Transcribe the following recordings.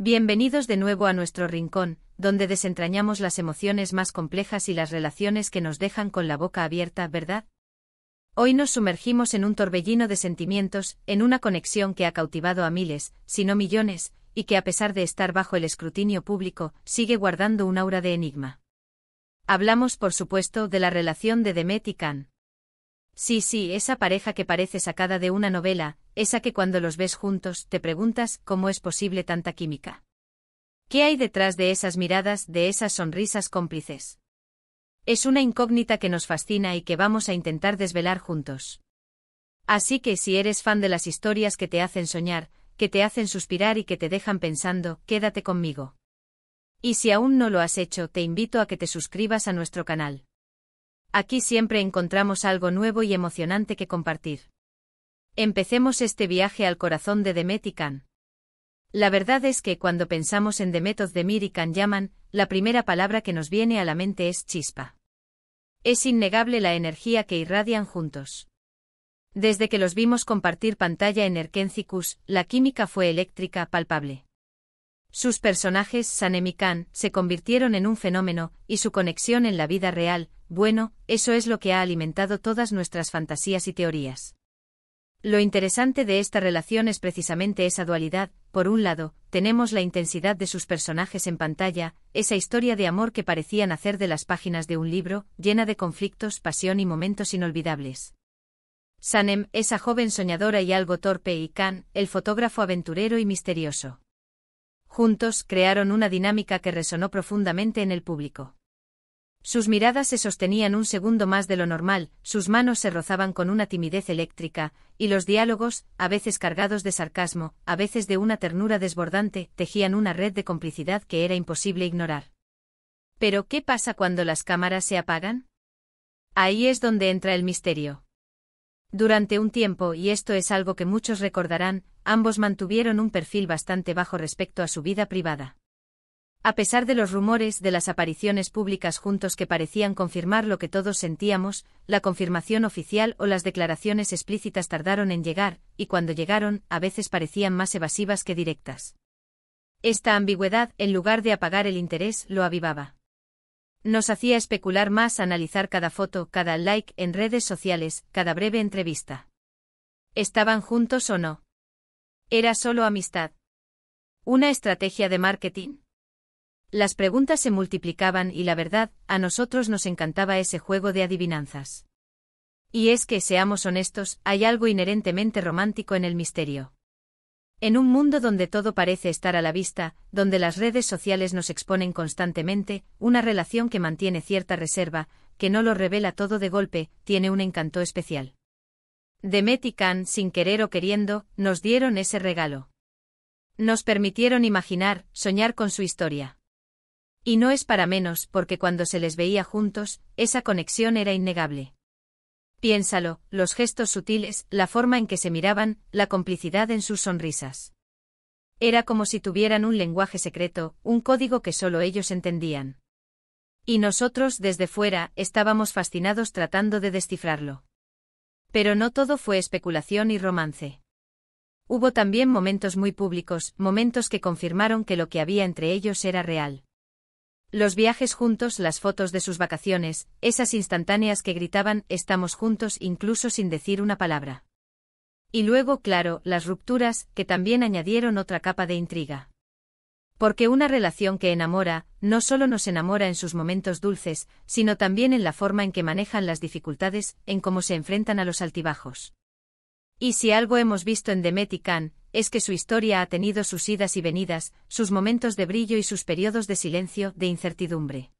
Bienvenidos de nuevo a nuestro rincón, donde desentrañamos las emociones más complejas y las relaciones que nos dejan con la boca abierta, ¿verdad? Hoy nos sumergimos en un torbellino de sentimientos, en una conexión que ha cautivado a miles, si no millones, y que a pesar de estar bajo el escrutinio público, sigue guardando un aura de enigma. Hablamos, por supuesto, de la relación de Demet y Can. Sí, esa pareja que parece sacada de una novela, esa que cuando los ves juntos te preguntas cómo es posible tanta química. ¿Qué hay detrás de esas miradas, de esas sonrisas cómplices? Es una incógnita que nos fascina y que vamos a intentar desvelar juntos. Así que si eres fan de las historias que te hacen soñar, que te hacen suspirar y que te dejan pensando, quédate conmigo. Y si aún no lo has hecho, te invito a que te suscribas a nuestro canal. Aquí siempre encontramos algo nuevo y emocionante que compartir. Empecemos este viaje al corazón de Demet y Can. La verdad es que cuando pensamos en Demet Özdemir y Can Yaman, la primera palabra que nos viene a la mente es chispa. Es innegable la energía que irradian juntos. Desde que los vimos compartir pantalla en Erkencikus, la química fue eléctrica, palpable. Sus personajes, Sanem y Can, se convirtieron en un fenómeno, y su conexión en la vida real, bueno, eso es lo que ha alimentado todas nuestras fantasías y teorías. Lo interesante de esta relación es precisamente esa dualidad. Por un lado, tenemos la intensidad de sus personajes en pantalla, esa historia de amor que parecía nacer de las páginas de un libro, llena de conflictos, pasión y momentos inolvidables. Sanem, esa joven soñadora y algo torpe, y Can, el fotógrafo aventurero y misterioso. Juntos crearon una dinámica que resonó profundamente en el público. Sus miradas se sostenían un segundo más de lo normal, sus manos se rozaban con una timidez eléctrica, y los diálogos, a veces cargados de sarcasmo, a veces de una ternura desbordante, tejían una red de complicidad que era imposible ignorar. Pero ¿qué pasa cuando las cámaras se apagan? Ahí es donde entra el misterio. Durante un tiempo, y esto es algo que muchos recordarán, ambos mantuvieron un perfil bastante bajo respecto a su vida privada. A pesar de los rumores de las apariciones públicas juntos que parecían confirmar lo que todos sentíamos, la confirmación oficial o las declaraciones explícitas tardaron en llegar, y cuando llegaron, a veces parecían más evasivas que directas. Esta ambigüedad, en lugar de apagar el interés, lo avivaba. Nos hacía especular más, analizar cada foto, cada like en redes sociales, cada breve entrevista. ¿Estaban juntos o no? ¿Era solo amistad? ¿Una estrategia de marketing? Las preguntas se multiplicaban y la verdad, a nosotros nos encantaba ese juego de adivinanzas. Y es que, seamos honestos, hay algo inherentemente romántico en el misterio. En un mundo donde todo parece estar a la vista, donde las redes sociales nos exponen constantemente, una relación que mantiene cierta reserva, que no lo revela todo de golpe, tiene un encanto especial. Demet y Can, sin querer o queriendo, nos dieron ese regalo. Nos permitieron imaginar, soñar con su historia. Y no es para menos, porque cuando se les veía juntos, esa conexión era innegable. Piénsalo, los gestos sutiles, la forma en que se miraban, la complicidad en sus sonrisas. Era como si tuvieran un lenguaje secreto, un código que solo ellos entendían. Y nosotros, desde fuera, estábamos fascinados tratando de descifrarlo. Pero no todo fue especulación y romance. Hubo también momentos muy públicos, momentos que confirmaron que lo que había entre ellos era real. Los viajes juntos, las fotos de sus vacaciones, esas instantáneas que gritaban, estamos juntos incluso sin decir una palabra. Y luego, claro, las rupturas, que también añadieron otra capa de intriga. Porque una relación que enamora, no solo nos enamora en sus momentos dulces, sino también en la forma en que manejan las dificultades, en cómo se enfrentan a los altibajos. Y si algo hemos visto en Demet y Can, es que su historia ha tenido sus idas y venidas, sus momentos de brillo y sus periodos de silencio, de incertidumbre.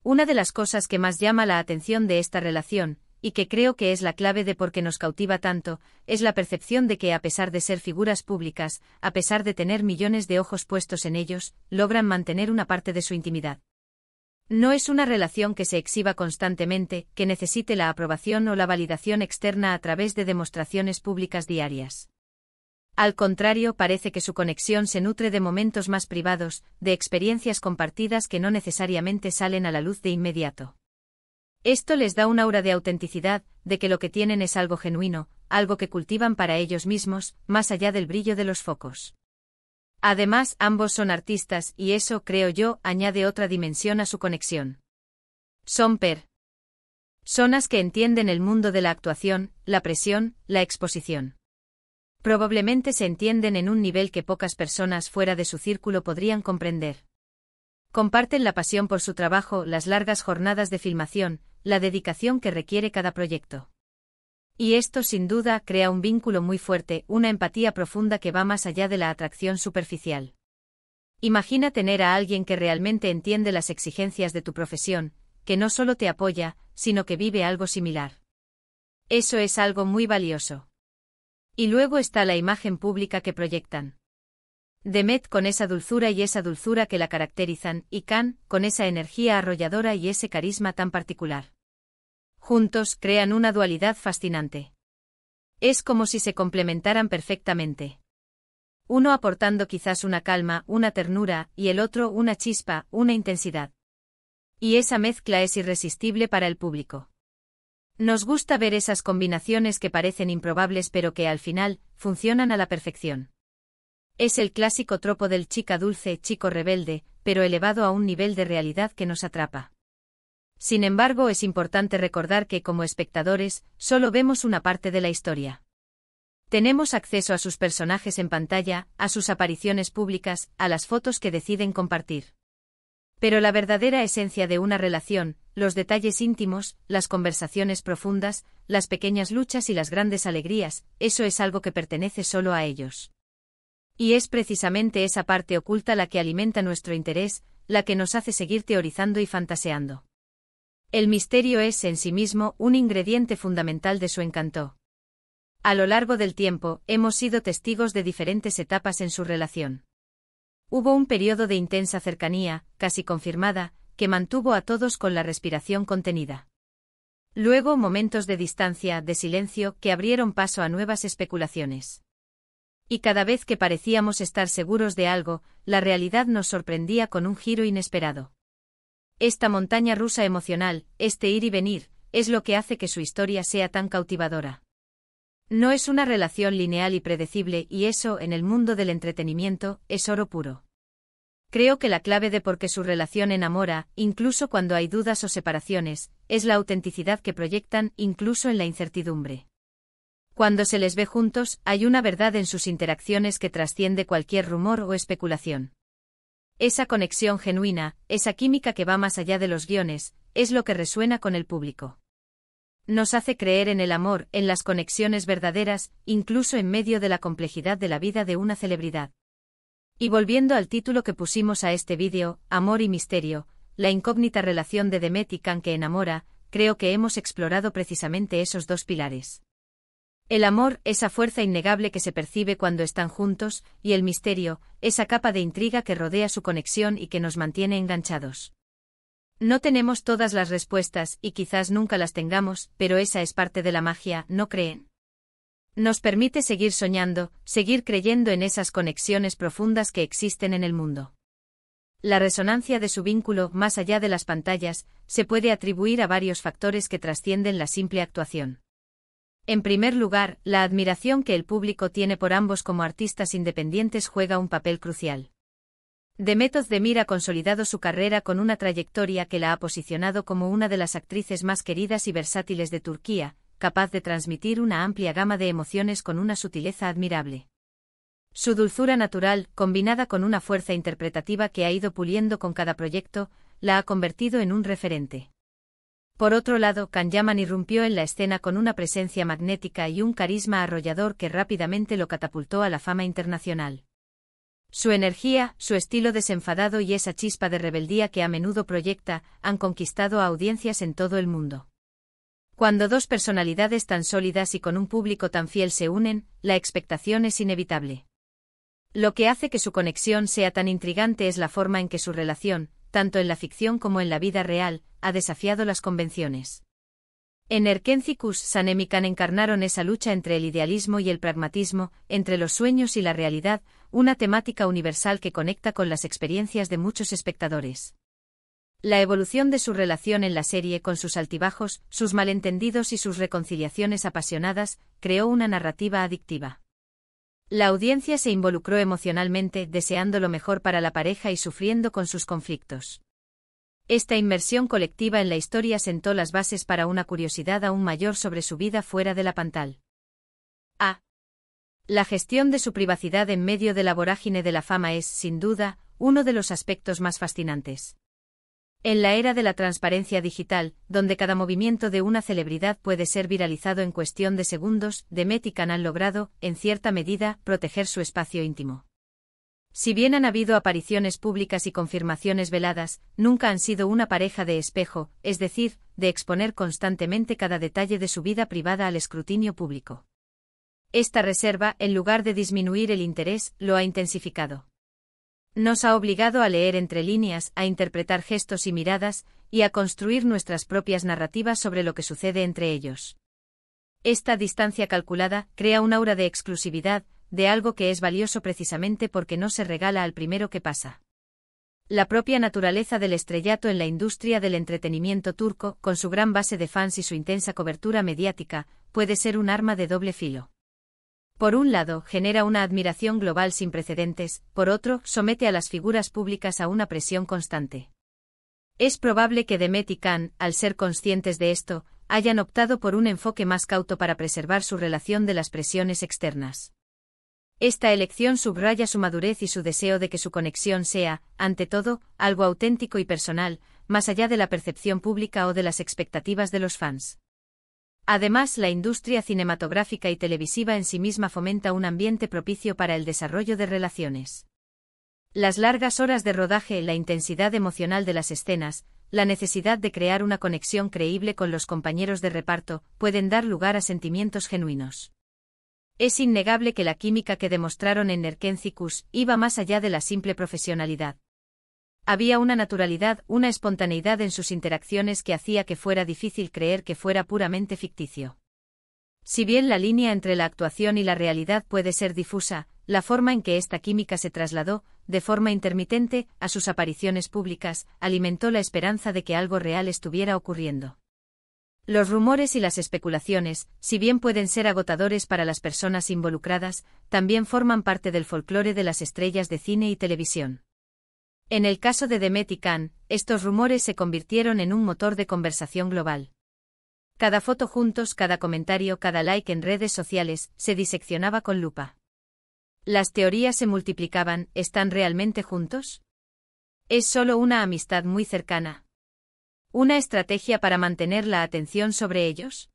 Una de las cosas que más llama la atención de esta relación, y que creo que es la clave de por qué nos cautiva tanto, es la percepción de que a pesar de ser figuras públicas, a pesar de tener millones de ojos puestos en ellos, logran mantener una parte de su intimidad. No es una relación que se exhiba constantemente, que necesite la aprobación o la validación externa a través de demostraciones públicas diarias. Al contrario, parece que su conexión se nutre de momentos más privados, de experiencias compartidas que no necesariamente salen a la luz de inmediato. Esto les da un aura de autenticidad, de que lo que tienen es algo genuino, algo que cultivan para ellos mismos, más allá del brillo de los focos. Además, ambos son artistas y eso, creo yo, añade otra dimensión a su conexión. Son personas que entienden el mundo de la actuación, la presión, la exposición. Probablemente se entienden en un nivel que pocas personas fuera de su círculo podrían comprender. Comparten la pasión por su trabajo, las largas jornadas de filmación, la dedicación que requiere cada proyecto. Y esto sin duda crea un vínculo muy fuerte, una empatía profunda que va más allá de la atracción superficial. Imagina tener a alguien que realmente entiende las exigencias de tu profesión, que no solo te apoya, sino que vive algo similar. Eso es algo muy valioso. Y luego está la imagen pública que proyectan. Demet con esa dulzura que la caracterizan, y Can, con esa energía arrolladora y ese carisma tan particular. Juntos crean una dualidad fascinante. Es como si se complementaran perfectamente. Uno aportando quizás una calma, una ternura, y el otro una chispa, una intensidad. Y esa mezcla es irresistible para el público. Nos gusta ver esas combinaciones que parecen improbables pero que al final, funcionan a la perfección. Es el clásico tropo del chica dulce, chico rebelde, pero elevado a un nivel de realidad que nos atrapa. Sin embargo, es importante recordar que como espectadores, solo vemos una parte de la historia. Tenemos acceso a sus personajes en pantalla, a sus apariciones públicas, a las fotos que deciden compartir. Pero la verdadera esencia de una relación, los detalles íntimos, las conversaciones profundas, las pequeñas luchas y las grandes alegrías, eso es algo que pertenece solo a ellos. Y es precisamente esa parte oculta la que alimenta nuestro interés, la que nos hace seguir teorizando y fantaseando. El misterio es, en sí mismo, un ingrediente fundamental de su encanto. A lo largo del tiempo, hemos sido testigos de diferentes etapas en su relación. Hubo un periodo de intensa cercanía, casi confirmada, que mantuvo a todos con la respiración contenida. Luego momentos de distancia, de silencio, que abrieron paso a nuevas especulaciones. Y cada vez que parecíamos estar seguros de algo, la realidad nos sorprendía con un giro inesperado. Esta montaña rusa emocional, este ir y venir, es lo que hace que su historia sea tan cautivadora. No es una relación lineal y predecible y eso, en el mundo del entretenimiento, es oro puro. Creo que la clave de por qué su relación enamora, incluso cuando hay dudas o separaciones, es la autenticidad que proyectan, incluso en la incertidumbre. Cuando se les ve juntos, hay una verdad en sus interacciones que trasciende cualquier rumor o especulación. Esa conexión genuina, esa química que va más allá de los guiones, es lo que resuena con el público. Nos hace creer en el amor, en las conexiones verdaderas, incluso en medio de la complejidad de la vida de una celebridad. Y volviendo al título que pusimos a este vídeo, Amor y Misterio, la incógnita relación de Demet y Can que enamora, creo que hemos explorado precisamente esos dos pilares. El amor, esa fuerza innegable que se percibe cuando están juntos, y el misterio, esa capa de intriga que rodea su conexión y que nos mantiene enganchados. No tenemos todas las respuestas y quizás nunca las tengamos, pero esa es parte de la magia, ¿no creen? Nos permite seguir soñando, seguir creyendo en esas conexiones profundas que existen en el mundo. La resonancia de su vínculo, más allá de las pantallas, se puede atribuir a varios factores que trascienden la simple actuación. En primer lugar, la admiración que el público tiene por ambos como artistas independientes juega un papel crucial. Demet Özdemir ha consolidado su carrera con una trayectoria que la ha posicionado como una de las actrices más queridas y versátiles de Turquía, capaz de transmitir una amplia gama de emociones con una sutileza admirable. Su dulzura natural, combinada con una fuerza interpretativa que ha ido puliendo con cada proyecto, la ha convertido en un referente. Por otro lado, Can Yaman irrumpió en la escena con una presencia magnética y un carisma arrollador que rápidamente lo catapultó a la fama internacional. Su energía, su estilo desenfadado y esa chispa de rebeldía que a menudo proyecta, han conquistado a audiencias en todo el mundo. Cuando dos personalidades tan sólidas y con un público tan fiel se unen, la expectación es inevitable. Lo que hace que su conexión sea tan intrigante es la forma en que su relación, tanto en la ficción como en la vida real, ha desafiado las convenciones. En Erkenci Sanem y Can encarnaron esa lucha entre el idealismo y el pragmatismo, entre los sueños y la realidad, una temática universal que conecta con las experiencias de muchos espectadores. La evolución de su relación en la serie con sus altibajos, sus malentendidos y sus reconciliaciones apasionadas, creó una narrativa adictiva. La audiencia se involucró emocionalmente, deseando lo mejor para la pareja y sufriendo con sus conflictos. Esta inmersión colectiva en la historia sentó las bases para una curiosidad aún mayor sobre su vida fuera de la pantalla. La gestión de su privacidad en medio de la vorágine de la fama es, sin duda, uno de los aspectos más fascinantes. En la era de la transparencia digital, donde cada movimiento de una celebridad puede ser viralizado en cuestión de segundos, Demet y Can han logrado, en cierta medida, proteger su espacio íntimo. Si bien han habido apariciones públicas y confirmaciones veladas, nunca han sido una pareja de espejo, es decir, de exponer constantemente cada detalle de su vida privada al escrutinio público. Esta reserva, en lugar de disminuir el interés, lo ha intensificado. Nos ha obligado a leer entre líneas, a interpretar gestos y miradas, y a construir nuestras propias narrativas sobre lo que sucede entre ellos. Esta distancia calculada crea un aura de exclusividad, de algo que es valioso precisamente porque no se regala al primero que pasa. La propia naturaleza del estrellato en la industria del entretenimiento turco, con su gran base de fans y su intensa cobertura mediática, puede ser un arma de doble filo. Por un lado, genera una admiración global sin precedentes, por otro, somete a las figuras públicas a una presión constante. Es probable que Demet y Can, al ser conscientes de esto, hayan optado por un enfoque más cauto para preservar su relación de las presiones externas. Esta elección subraya su madurez y su deseo de que su conexión sea, ante todo, algo auténtico y personal, más allá de la percepción pública o de las expectativas de los fans. Además, la industria cinematográfica y televisiva en sí misma fomenta un ambiente propicio para el desarrollo de relaciones. Las largas horas de rodaje, la intensidad emocional de las escenas, la necesidad de crear una conexión creíble con los compañeros de reparto, pueden dar lugar a sentimientos genuinos. Es innegable que la química que demostraron en Erkenci Kuş iba más allá de la simple profesionalidad. Había una naturalidad, una espontaneidad en sus interacciones que hacía que fuera difícil creer que fuera puramente ficticio. Si bien la línea entre la actuación y la realidad puede ser difusa, la forma en que esta química se trasladó, de forma intermitente, a sus apariciones públicas, alimentó la esperanza de que algo real estuviera ocurriendo. Los rumores y las especulaciones, si bien pueden ser agotadores para las personas involucradas, también forman parte del folclore de las estrellas de cine y televisión. En el caso de Demet y Can, estos rumores se convirtieron en un motor de conversación global. Cada foto juntos, cada comentario, cada like en redes sociales, se diseccionaba con lupa. Las teorías se multiplicaban, ¿están realmente juntos? ¿Es solo una amistad muy cercana? ¿Una estrategia para mantener la atención sobre ellos?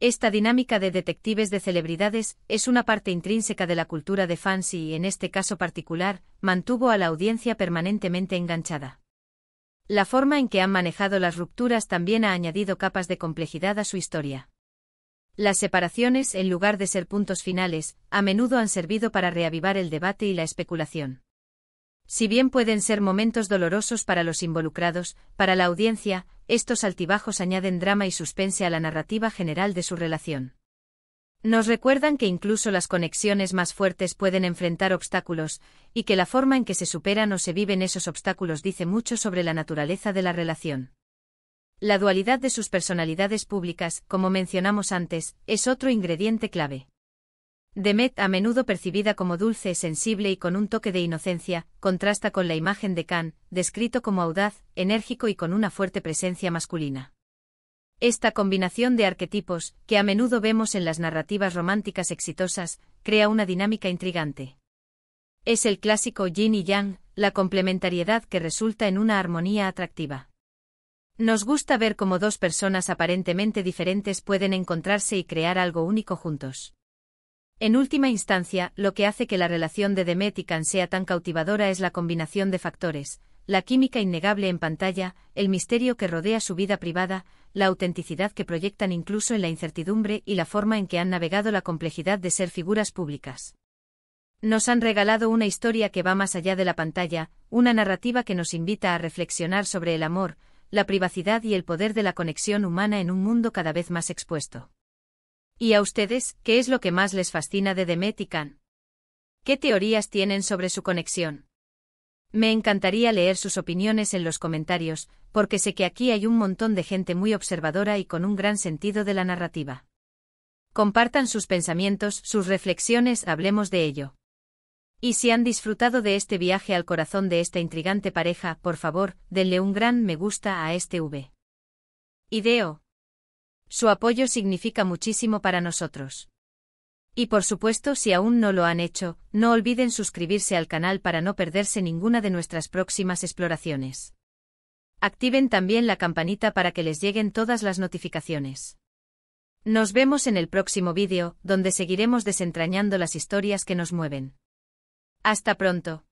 Esta dinámica de detectives de celebridades es una parte intrínseca de la cultura de fans y, en este caso particular, mantuvo a la audiencia permanentemente enganchada. La forma en que han manejado las rupturas también ha añadido capas de complejidad a su historia. Las separaciones, en lugar de ser puntos finales, a menudo han servido para reavivar el debate y la especulación. Si bien pueden ser momentos dolorosos para los involucrados, para la audiencia, estos altibajos añaden drama y suspense a la narrativa general de su relación. Nos recuerdan que incluso las conexiones más fuertes pueden enfrentar obstáculos, y que la forma en que se superan o se viven esos obstáculos dice mucho sobre la naturaleza de la relación. La dualidad de sus personalidades públicas, como mencionamos antes, es otro ingrediente clave. Demet, a menudo percibida como dulce, sensible y con un toque de inocencia, contrasta con la imagen de Can, descrito como audaz, enérgico y con una fuerte presencia masculina. Esta combinación de arquetipos, que a menudo vemos en las narrativas románticas exitosas, crea una dinámica intrigante. Es el clásico yin y yang, la complementariedad que resulta en una armonía atractiva. Nos gusta ver cómo dos personas aparentemente diferentes pueden encontrarse y crear algo único juntos. En última instancia, lo que hace que la relación de Demet y Can sea tan cautivadora es la combinación de factores: la química innegable en pantalla, el misterio que rodea su vida privada, la autenticidad que proyectan incluso en la incertidumbre y la forma en que han navegado la complejidad de ser figuras públicas. Nos han regalado una historia que va más allá de la pantalla, una narrativa que nos invita a reflexionar sobre el amor, la privacidad y el poder de la conexión humana en un mundo cada vez más expuesto. ¿Y a ustedes, qué es lo que más les fascina de Demet y Can? ¿Qué teorías tienen sobre su conexión? Me encantaría leer sus opiniones en los comentarios, porque sé que aquí hay un montón de gente muy observadora y con un gran sentido de la narrativa. Compartan sus pensamientos, sus reflexiones, hablemos de ello. Y si han disfrutado de este viaje al corazón de esta intrigante pareja, por favor, denle un gran me gusta a este video. Su apoyo significa muchísimo para nosotros. Y por supuesto, si aún no lo han hecho, no olviden suscribirse al canal para no perderse ninguna de nuestras próximas exploraciones. Activen también la campanita para que les lleguen todas las notificaciones. Nos vemos en el próximo vídeo, donde seguiremos desentrañando las historias que nos mueven. Hasta pronto.